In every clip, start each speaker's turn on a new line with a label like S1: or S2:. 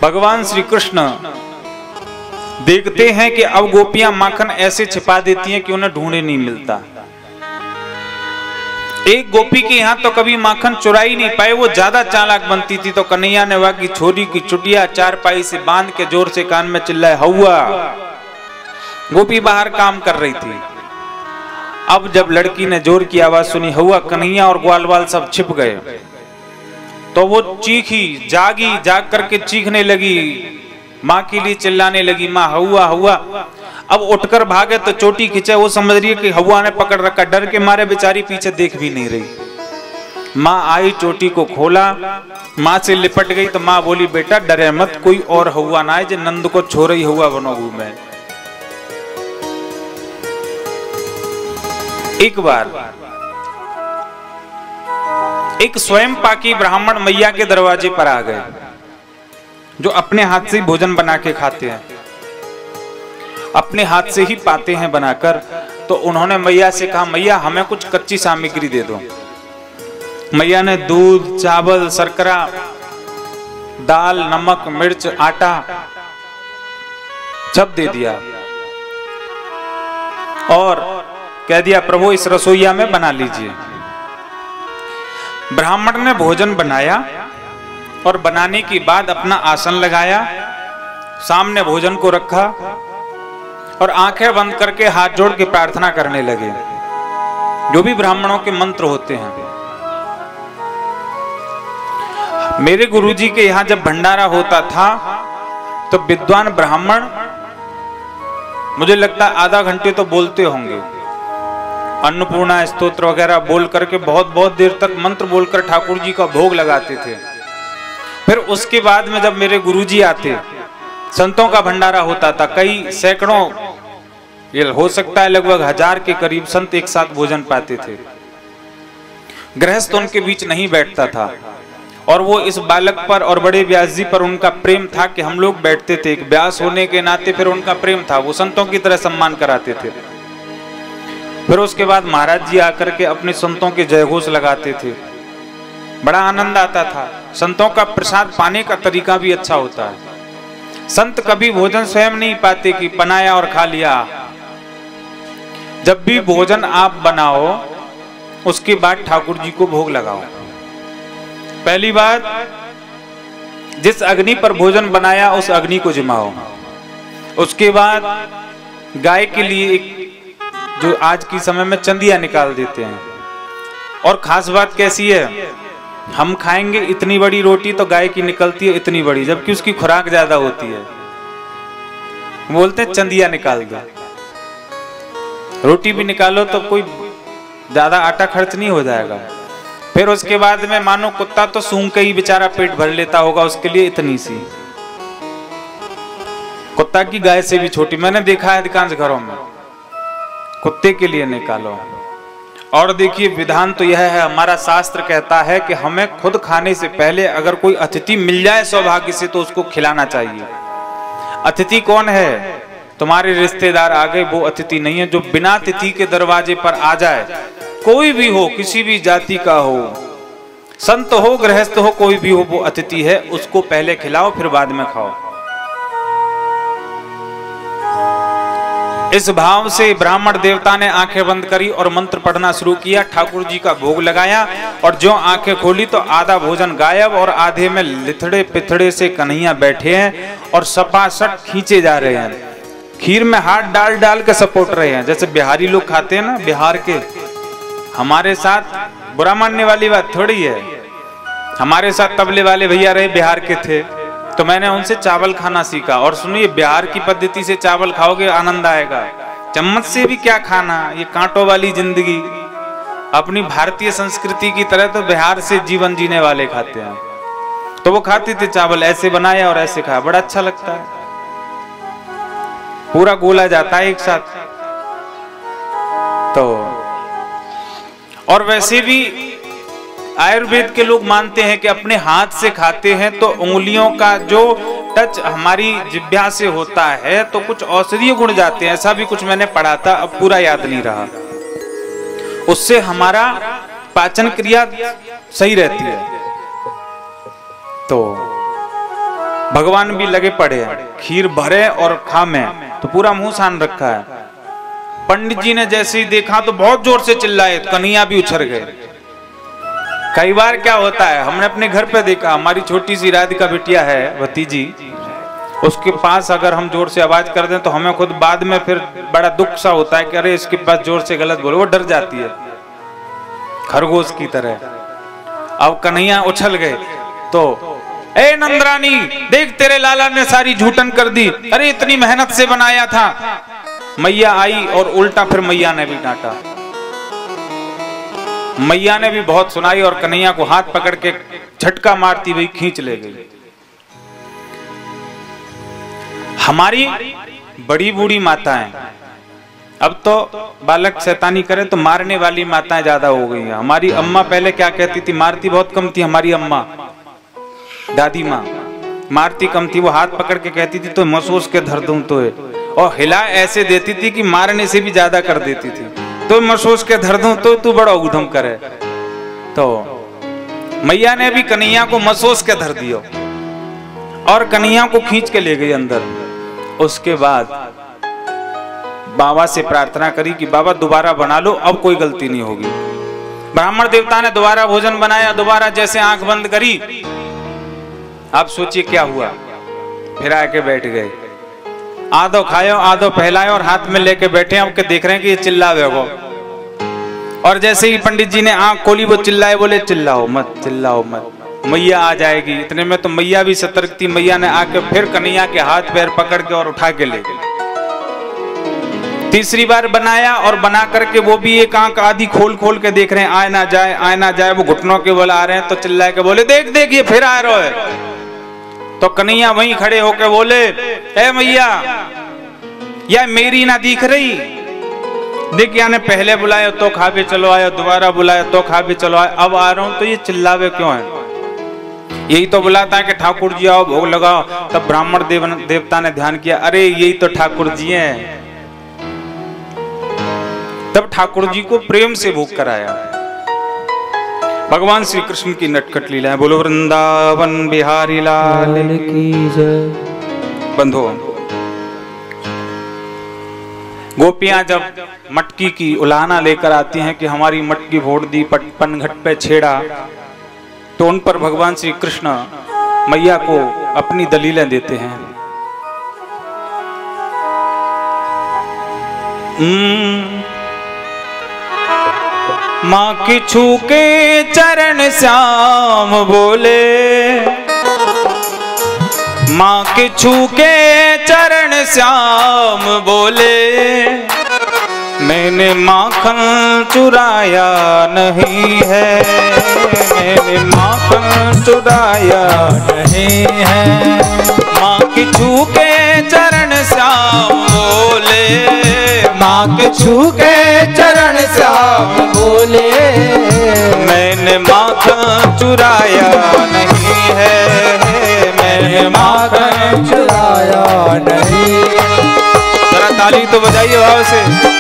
S1: भगवान श्री कृष्ण देखते हैं कि अब गोपियां माखन ऐसे छिपा देती हैं कि उन्हें ढूंढे नहीं मिलता। एक गोपी के यहाँ तो कभी माखन चुराई नहीं पाए, वो ज्यादा चालाक बनती थी, तो कन्हैया ने वहां की छोरी की चुटिया चारपाई से बांध के जोर से कान में चिल्लाए, हौवा। गोपी बाहर काम कर रही थी। अब जब लड़की ने जोर की आवाज सुनी, हौवा, कन्हैया और ग्वाल वाल सब छिप गए, तो वो चीखी, जागी, जाग करके चीखने लगी, माँ के लिए चिल्लाने लगी, माँ हौवा हौवा। अब उठकर भागे तो चोटी खिंचे, वो समझ रही है कि हौवा ने पकड़ रखा, डर के मारे बेचारी पीछे देख भी नहीं रही। माँ आई, चोटी को खोला, माँ से लिपट गई तो माँ बोली, बेटा डरे मत, कोई और हौवा ना है जो नंद को छोरई हौवा बनो घूमे। एक बार एक स्वयं पाकी ब्राह्मण मैया के दरवाजे पर आ गए, जो अपने हाथ से भोजन बना के खाते हैं, अपने हाथ से ही पाते हैं बनाकर। तो उन्होंने मैया से कहा, मैया हमें कुछ कच्ची सामग्री दे दो। मैया ने दूध, चावल, शर्करा, दाल, नमक, मिर्च, आटा सब दे दिया और कह दिया, प्रभु इस रसोईया में बना लीजिए। ब्राह्मण ने भोजन बनाया और बनाने के बाद अपना आसन लगाया, सामने भोजन को रखा और आंखें बंद करके हाथ जोड़ के प्रार्थना करने लगे, जो भी ब्राह्मणों के मंत्र होते हैं। मेरे गुरुजी के यहां जब भंडारा होता था तो विद्वान ब्राह्मण मुझे लगता है आधा घंटे तो बोलते होंगे, अन्नपूर्णा स्तोत्र वगैरह बोल करके बहुत देर तक मंत्र बोलकर ठाकुर जी का भोग लगाते थे। फिर उसके बाद में जब मेरे गुरुजी आते, संतों का भंडारा होता था, कई सैकड़ों, ये हो सकता है लगभग 1000 के करीब संत एक साथ भोजन पाते थे। गृहस्थ उनके बीच नहीं बैठता था और वो इस बालक पर और बड़े व्यास जी पर उनका प्रेम था कि हम लोग बैठते थे। एक व्यास होने के नाते फिर उनका प्रेम था, वो संतों की तरह सम्मान कराते थे। फिर उसके बाद महाराज जी आकर के अपने संतों के जयघोष लगाते थे, बड़ा आनंद आता था। संतों का प्रसाद पाने का तरीका भी अच्छा होता है। संत कभी भोजन स्वयं नहीं पाते कि बनाया और खा लिया। जब भी भोजन आप बनाओ उसके बाद ठाकुर जी को भोग लगाओ। पहली बात, जिस अग्नि पर भोजन बनाया उस अग्नि को जिमाओ। उसके बाद गाय के लिए एक, जो आज की समय में चंदिया निकाल देते हैं, और खास बात कैसी है, हम खाएंगे इतनी बड़ी रोटी तो गाय की निकलती है इतनी बड़ी, जबकि उसकी खुराक ज्यादा होती है। बोलते हैं चंदिया निकाल दो, रोटी भी निकालो तो कोई ज्यादा आटा खर्च नहीं हो जाएगा। फिर उसके बाद में मानो कुत्ता तो सूंघ के ही बेचारा पेट भर लेता होगा, उसके लिए इतनी सी, कुत्ता की गाय से भी छोटी, मैंने देखा है अधिकांश घरों में, कुत्ते के लिए निकालो। और देखिए विधान तो यह है, हमारा शास्त्र कहता है कि हमें खुद खाने से पहले अगर कोई अतिथि मिल जाए सौभाग्य से तो उसको खिलाना चाहिए। अतिथि कौन है? तुम्हारे रिश्तेदार आ गए, वो अतिथि नहीं है। जो बिना अतिथि के दरवाजे पर आ जाए, कोई भी हो, किसी भी जाति का हो, संत हो, गृहस्थ हो, कोई भी हो, वो अतिथि है, उसको पहले खिलाओ फिर बाद में खाओ। इस भाव से ब्राह्मण देवता ने आंखें बंद करी और मंत्र पढ़ना शुरू किया, ठाकुर जी का भोग लगाया, और जो आंखें खोली तो आधा भोजन गायब और आधे में लिथड़े पिथड़े से कन्हैया बैठे हैं और सपासट खींचे जा रहे हैं। खीर में हाथ डाल डाल के सपोट रहे हैं, जैसे बिहारी लोग खाते हैं ना, बिहार के। हमारे साथ बुरा मानने वाली बात थोड़ी है, हमारे साथ तबले वाले भैया रहे, बिहार के थे, तो मैंने उनसे चावल खाना सीखा। और सुनिए, बिहार की पद्धति से चावल खाओगे आनंद आएगा। चम्मच से भी क्या खाना, ये कांटों वाली जिंदगी। अपनी भारतीय संस्कृति की तरह तो बिहार से जीवन जीने वाले खाते हैं। तो वो खाते थे चावल, ऐसे बनाया और ऐसे खाया, बड़ा अच्छा लगता है, पूरा गोला जाता है एक साथ। तो और वैसे भी आयुर्वेद के लोग मानते हैं कि अपने हाथ से खाते हैं तो उंगलियों का जो टच हमारी जिह्वा से होता है तो कुछ औषधीय गुण जाते हैं, ऐसा भी कुछ मैंने पढ़ा था, अब पूरा याद नहीं रहा। उससे हमारा पाचन क्रिया सही रहती है। तो भगवान भी लगे पड़े हैं, खीर भरे और खामे, तो पूरा मुंह सान रखा है। पंडित जी ने जैसे ही देखा तो बहुत जोर से चिल्लाए, कन्हैया भी उछल गए। कई बार क्या होता है, हमने अपने घर पे देखा, हमारी छोटी सी राधिका बिटिया है भतीजी, उसके पास अगर हम जोर से आवाज कर दें तो हमें खुद बाद में फिर बड़ा दुख सा होता है कि अरे इसके पास जोर से गलत बोलो, वो डर जाती है खरगोश की तरह। अब कन्हैया उछल गए तो ए नंदरानी देख तेरे लाला ने सारी झूठन कर दी, अरे इतनी मेहनत से बनाया था। मैया आई और उल्टा फिर मैया ने भी डांटा, मैया ने भी बहुत सुनाई और कन्हैया को हाथ पकड़ के झटका मारती हुई खींच ले गई। हमारी बड़ी बूढ़ी माताएं, अब तो बालक शैतानी करे तो मारने वाली माताएं ज्यादा हो गई हैं। हमारी अम्मा पहले क्या कहती थी, मारती बहुत कम थी हमारी अम्मा, दादी माँ मारती कम थी, वो हाथ पकड़ के कहती थी तो महसूस के धर दूं तो है, और हिला ऐसे देती थी कि मारने से भी ज्यादा कर देती थी, तो महसूस के धर दूं तो तू बड़ा उधम करे। तो मैया ने भी कन्हैया को महसूस के धर दियो और कन्हैया को खींच के ले गई अंदर। उसके बाद बाबा से प्रार्थना करी कि बाबा दोबारा बना लो, अब कोई गलती नहीं होगी। ब्राह्मण देवता ने दोबारा भोजन बनाया, दोबारा जैसे आंख बंद करी, आप सोचिए क्या हुआ, फिर आके बैठ गए, आधो खायो आधो पहलाए और हाथ में लेके बैठे। अब के देख रहे हैं कि ये चिल्लावे वो, और जैसे ही पंडित जी ने आंख खोली वो चिल्लाए, बोले चिल्लाओ मत चिल्लाओ मत, मैया आ जाएगी। इतने में तो मैया भी सतर्क थी, मैया ने आके फिर कन्हैया के हाथ पैर पकड़ के और उठा के ले गई। तीसरी बार बनाया और बना करके वो भी एक आंख आधी खोल खोल के देख रहे हैं, आए ना जाए आए ना जाए, वो घुटनों के बल आ रहे हैं, तो चिल्लाए के बोले देख देख ये फिर आ रहा है। तो कन्हैया वहीं खड़े होके बोले ए मैया या मेरी ना दिख रही, देख या ने पहले बुलाया तो खा भी चलो आया, दोबारा बुलाया तो खा भी चलो आया, अब आ रहा हूं तो ये चिल्लावे क्यों है। यही तो बुलाता है कि ठाकुर जी आओ भोग लगाओ। तब ब्राह्मण देवता ने ध्यान किया, अरे यही तो ठाकुर जी हैं। तब ठाकुर जी को प्रेम से भोग कराया। भगवान श्री कृष्ण की नटखट लीला है। बोलो वृंदावन बिहारी लाल की जय। बंधो, गोपियां जब मटकी की उलाहना लेकर आती हैं कि हमारी मटकी फोड़ दी, पनघट पे छेड़ा, तो उन पर भगवान श्री कृष्ण मैया को अपनी दलीलें देते हैं। माँ की छू के चरण श्याम बोले, माँ के छू के चरण श्याम बोले, मैंने माखन चुराया नहीं है, मैंने माखन चुराया नहीं है। माँ के छू के चरण श्याम बोले, माँ के छू के चरण श्याम बोले, मैंने माखन चुराया नहीं है, मैंने माखन चुराया नहीं। जरा ताली तो बजाइए भाव से।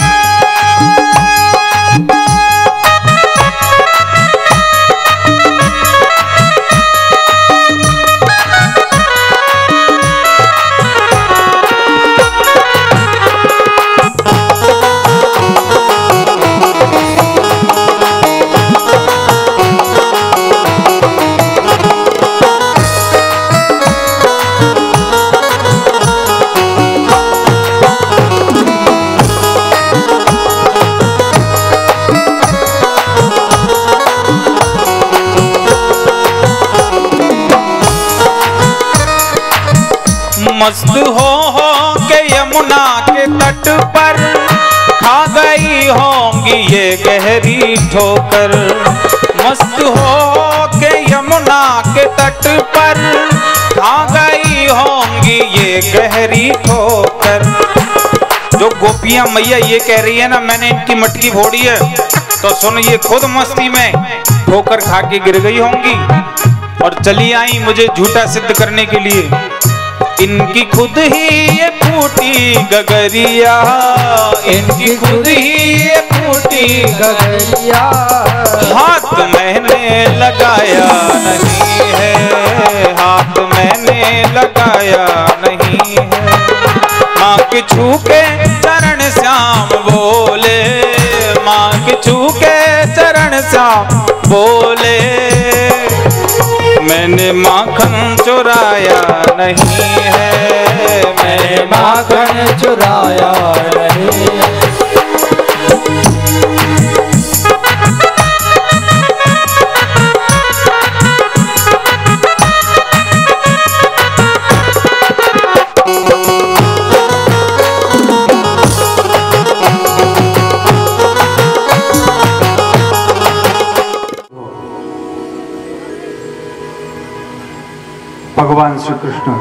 S1: मस्त हो के यमुना के तट पर खा गई होंगी ये गहरी ठोकर। मस्त हो के यमुना के तट पर खा गई होंगी ये गहरी ठोकर। जो गोपियां मैया ये कह रही है ना मैंने इनकी मटकी फोड़ी है, तो सुन ये खुद मस्ती में ठोकर खा के गिर गई होंगी और चली आई मुझे झूठा सिद्ध करने के लिए। इनकी खुद ही ये फूटी गगरिया, इनकी खुद ही ये फूटी गगरिया, हाथ मैंने लगाया नहीं है, हाथ मैंने लगाया के छू के चरण श्याम बोले, माँ के छू के चरण श्याम बोले। मैंने माखन चुराया नहीं है, मैंने
S2: माखन चुराया नहीं है।
S3: भगवान श्री कृष्ण